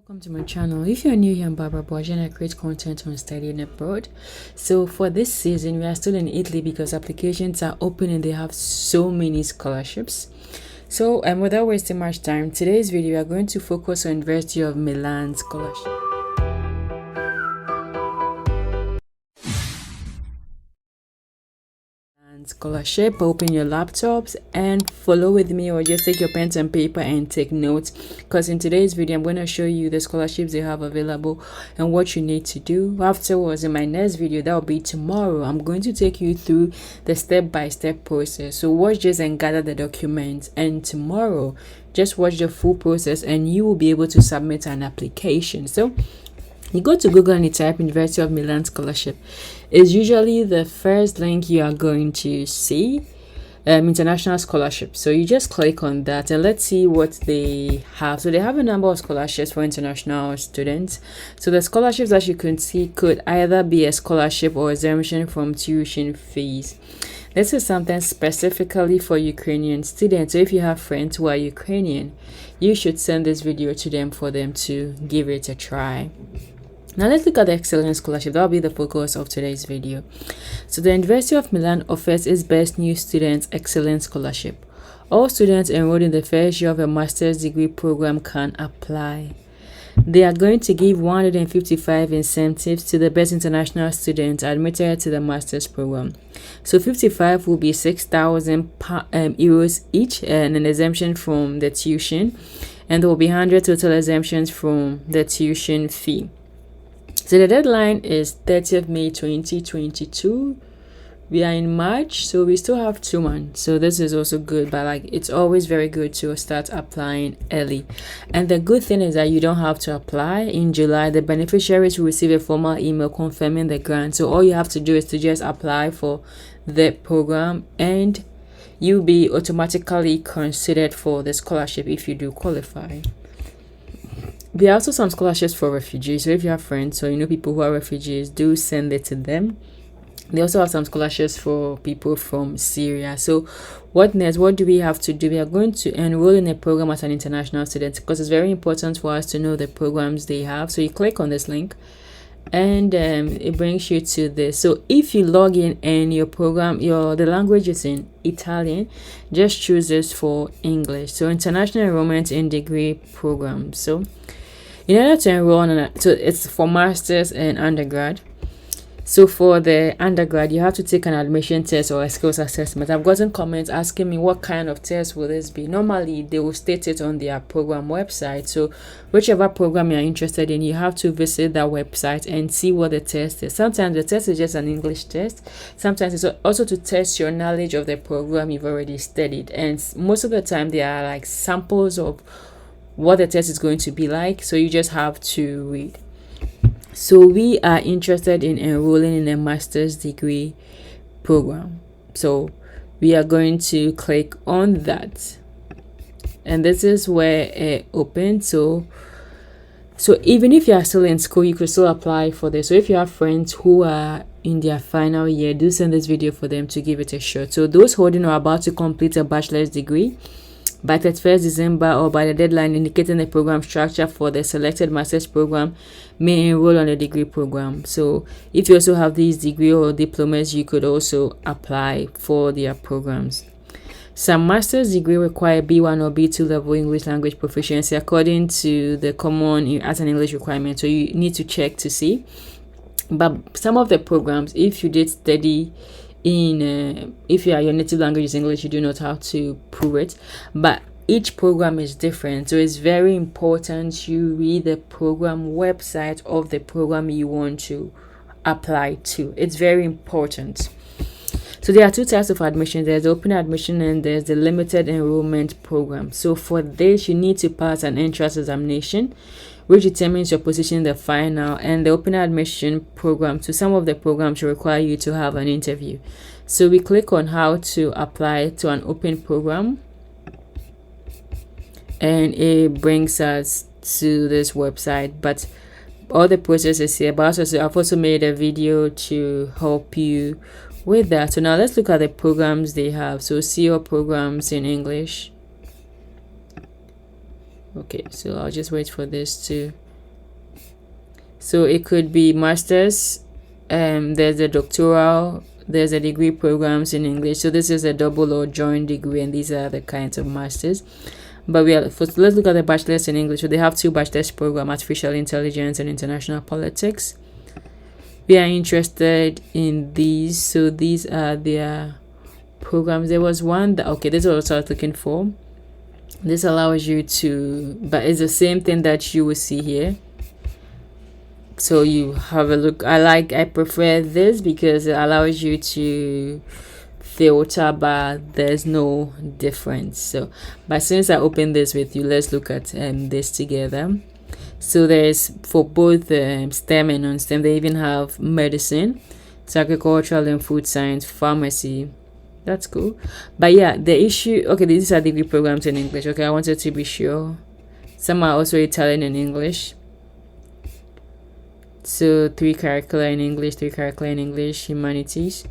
Welcome to my channel. If you're new here, I'm Aboagye and I create content on studying abroad. So for this season, we are still in Italy because applications are open and they have so many scholarships. So without wasting much time, today's video we are going to focus on University of Milan scholarship. Open your laptops and follow with me, or just take your pens and paper and take notes, because in today's video I'm going to show you the scholarships they have available and what you need to do. Afterwards, in my next video, that will be tomorrow, I'm going to take you through the step-by-step process. So watch this and gather the documents, and tomorrow just watch the full process and you will be able to submit an application. So you go to Google and you type University of Milan scholarship. It's usually the first link you are going to see, international scholarship. So you just click on that and let's see what they have. So they have a number of scholarships for international students. So the scholarships that you can see could either be a scholarship or exemption from tuition fees. This is something specifically for Ukrainian students. So if you have friends who are Ukrainian, you should send this video to them for them to give it a try. Now let's look at the Excellence Scholarship. That will be the focus of today's video. So the University of Milan offers its Best New Students Excellence Scholarship. All students enrolled in the first year of a master's degree program can apply. They are going to give 155 incentives to the best international students admitted to the master's program. So 55 will be 6,000 euros each, and an exemption from the tuition, and there will be 100 total exemptions from the tuition fee. So the deadline is 30th May 2022. We are in March, so we still have 2 months. So this is also good, but it's always very good to start applying early. And the good thing is that you don't have to apply in July. The beneficiaries will receive a formal email confirming the grant. So all you have to do is to just apply for the program and you'll be automatically considered for the scholarship if you do qualify. There are also some scholarships for refugees. So if you have friends or you know people who are refugees, do send it to them. They also have some scholarships for people from Syria. So what next? What do we have to do? We are going to enroll in a program as an international student, because it's very important for us to know the programs they have. So you click on this link and it brings you to this. So if you log in and your program, the language is in Italian, just choose this for English. So international enrollment in degree program. So in order to enroll so it's for masters and undergrad. So for the undergrad, you have to take an admission test or a skills assessment. I've gotten comments asking me what kind of test will this be. Normally, they will state it on their program website. So whichever program you're interested in, you have to visit that website and see what the test is. Sometimes the test is just an English test. Sometimes it's also to test your knowledge of the program you've already studied. And most of the time, they are like samples of what the test is going to be like. So you just have to read. So we are interested in enrolling in a master's degree program. So we are going to click on that. And this is where it opens. So even if you are still in school, you could still apply for this. So if you have friends who are in their final year, do send this video for them to give it a shot. So those holding or about to complete a bachelor's degree by 31st December or by the deadline indicating the program structure for the selected master's program may enroll on the degree program. So if you also have these degree or diplomas, you could also apply for their programs. Some master's degree require B1 or B2 level English language proficiency according to the common Arts and English requirement. So you need to check to see. But some of the programs, if you did study in if your native language is English, you do not have to prove it, but each program is different. So it's very important you read the program website of the program you want to apply to. It's very important. So there are 2 types of admission. There's the open admission and there's the limited enrollment program. So for this, you need to pass an entrance examination which determines your position in the final, and the open admission program. To some of the programs require you to have an interview. So we click on how to apply to an open program and it brings us to this website, but all the processes here. But also I've also made a video to help you with that. So now let's look at the programs they have. So see your programs in English. Okay, so I'll just wait for this to So it could be masters, there's a doctoral, there's a degree programs in English. So this is a double or joint degree, and these are the kinds of masters. But let's look at the bachelors in English. So they have 2 bachelors program: artificial intelligence and international politics. We are interested in these, so these are their programs. There was one that, okay, this is what I was looking for. This allows you to, but it's the same thing that you will see here. So you have a look. I prefer this because it allows you to filter, but there's no difference. So, but since I opened this with you, let's look at this together. So there's for both STEM and non-STEM. They even have medicine, so agricultural and food science, pharmacy. That's cool. But yeah, the issue, okay, these are degree programs in English. Okay, I wanted to be sure. Some are also Italian and English. So 3 curricula in English, 3 curricula in English, humanities.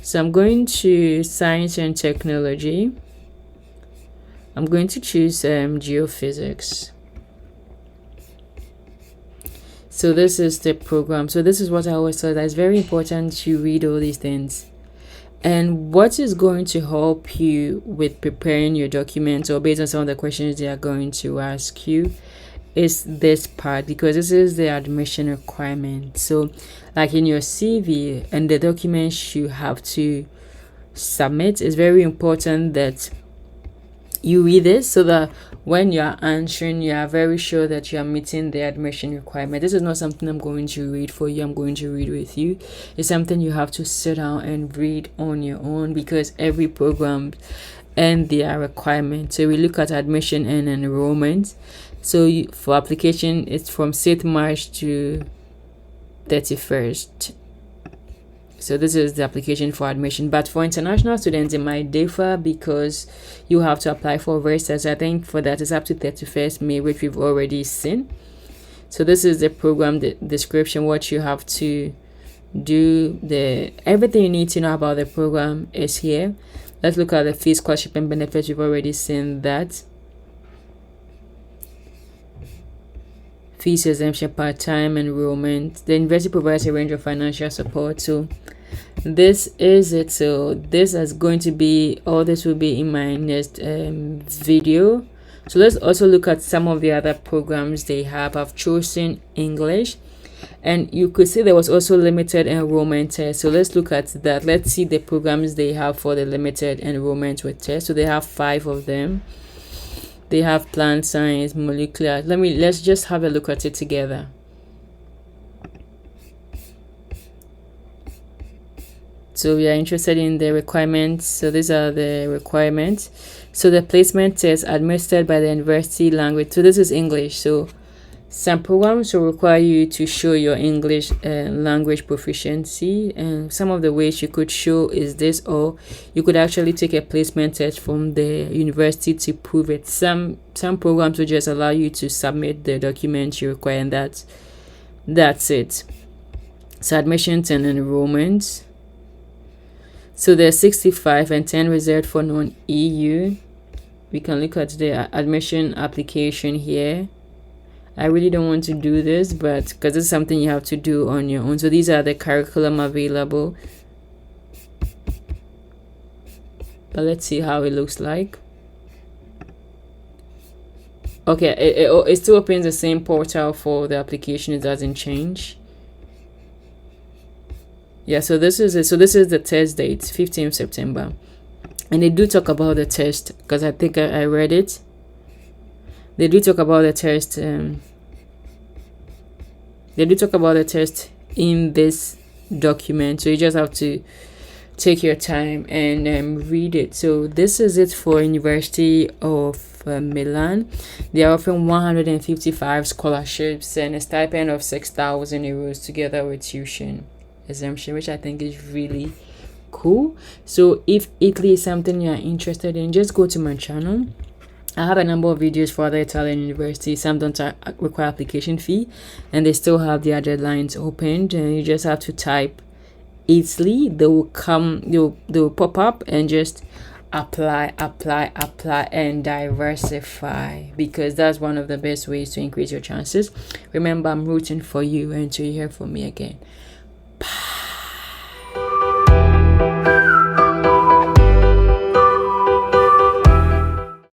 So I'm going to science and technology. I'm going to choose geophysics. So this is the program. So this is what I always said, that it's very important to read all these things. And what is going to help you with preparing your documents, or based on some of the questions they are going to ask you, is this part, because this is the admission requirement. So like in your CV and the documents you have to submit, it's very important that you read this, so that when you are answering, you are very sure that you are meeting the admission requirement. This is not something I'm going to read for you, I'm going to read with you. It's something you have to sit down and read on your own, because every program and their requirements. So we look at admission and enrollment. So for application, it's from 6th March to 31st. So this is the application for admission. But for international students, it might differ, because you have to apply for waivers. I think for that it's up to 31st May, which we've already seen. So this is the program description, what you have to do. Everything you need to know about the program is here. Let's look at the fees, scholarship, and benefits. You've already seen that. Fees exemption, part-time enrollment. The university provides a range of financial support. So this is it. So this is going to be, all this will be in my next video. So let's also look at some of the other programs they have. I've chosen English, and you could see there was also limited enrollment test. So let's look at that. Let's see the programs they have for the limited enrollment with test. So they have 5 of them. They have plant science, molecular. Let's just have a look at it together. So we are interested in the requirements. So these are the requirements. So the placement test administered by the university language. So this is English. So some programs will require you to show your English language proficiency, and some of the ways you could show is this, or you could actually take a placement test from the university to prove it. Some programs will just allow you to submit the documents you require, and that's it. So admissions and enrollments. So there's 65 and 10 reserved for non-EU. We can look at the admission application here. I really don't want to do this, but because it's something you have to do on your own. So these are the curriculum available. But let's see how it looks like. Okay, it still opens the same portal for the application. It doesn't change. Yeah, so this is it. So this is the test date, 15th September. And they do talk about the test, because I think I read it. They do talk about the test. They do talk about the test in this document. So you just have to take your time and read it. So this is it for University of Milan. They are offering 155 scholarships and a stipend of 6,000 euros together with tuition exemption, which I think is really cool. So if Italy is something you're interested in, just go to my channel. I have a number of videos for other Italian universities. Some don't require application fee, and they still have their deadlines opened, and you just have to type Italy. They will pop up, and just apply and diversify, because that's one of the best ways to increase your chances. Remember, I'm rooting for you until you hear from me again.